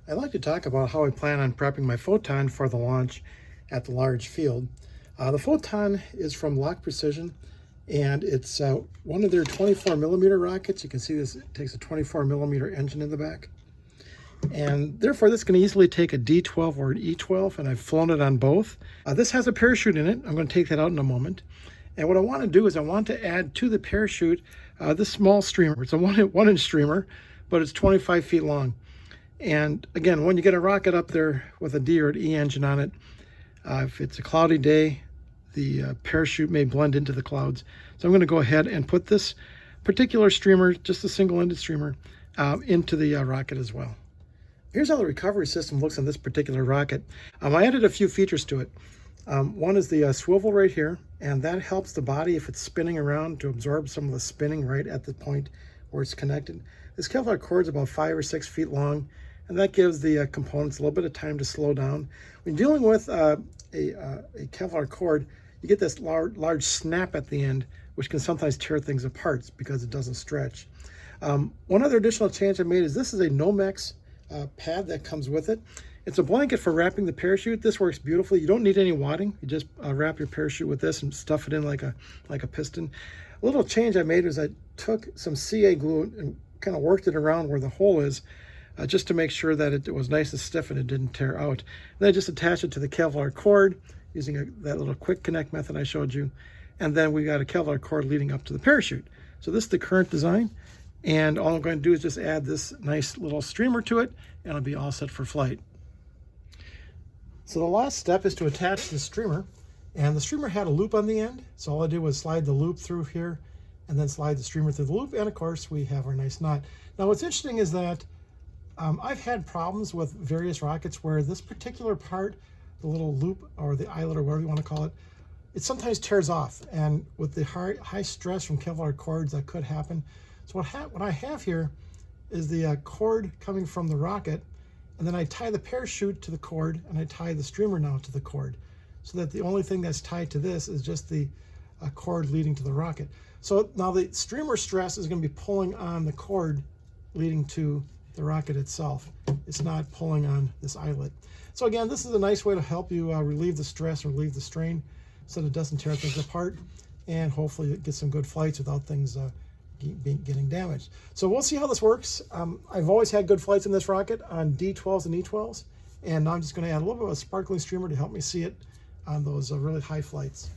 I'd like to talk about how I plan on prepping my Photon for the launch at the large field. The Photon is from Loc Precision, and it's one of their 24mm rockets. You can see this, it takes a 24mm engine in the back. And therefore, this can easily take a D12 or an E12, and I've flown it on both. This has a parachute in it. I'm going to take that out in a moment. And what I want to do is I want to add to the parachute this small streamer. It's a one-inch streamer, but it's 25 feet long. And again, when you get a rocket up there with a D or an E engine on it, if it's a cloudy day, the parachute may blend into the clouds. So I'm going to go ahead and put this particular streamer, just a single-ended streamer, into the rocket as well. Here's how the recovery system looks on this particular rocket. I added a few features to it. One is the swivel right here, and that helps the body, if it's spinning around, to absorb some of the spinning right at the point where it's connected. This Kevlar cord is about 5 or 6 feet long, and that gives the components a little bit of time to slow down. When dealing with a Kevlar cord, you get this large snap at the end, which can sometimes tear things apart because it doesn't stretch. One other additional change I made is this is a Gnome pad that comes with it. It's a blanket for wrapping the parachute. This works beautifully. You don't need any wadding. You just wrap your parachute with this and stuff it in like a piston. A little change I made is I took some CA glue and kind of worked it around where the hole is, just to make sure that it was nice and stiff and it didn't tear out. And then I just attached it to the Kevlar cord using that little quick connect method I showed you. And then we got a Kevlar cord leading up to the parachute. So this is the current design. And all I'm going to do is just add this nice little streamer to it, and it'll be all set for flight. So the last step is to attach the streamer. And the streamer had a loop on the end. So all I did was slide the loop through here and then slide the streamer through the loop. And of course, we have our nice knot. Now what's interesting is that I've had problems with various rockets where this particular part, the little loop or the eyelet or whatever you want to call it, it sometimes tears off. And with the high stress from Kevlar cords, that could happen. So what I have here is the cord coming from the rocket, and then I tie the parachute to the cord, and I tie the streamer now to the cord, so that the only thing that's tied to this is just the cord leading to the rocket. So now the streamer stress is going to be pulling on the cord leading to the rocket itself. It's not pulling on this eyelet. So again, this is a nice way to help you relieve the stress or relieve the strain so that it doesn't tear things apart, and hopefully get some good flights without things getting damaged. So we'll see how this works. I've always had good flights in this rocket on D12s and E12s, and now I'm just going to add a little bit of a sparkling streamer to help me see it on those really high flights.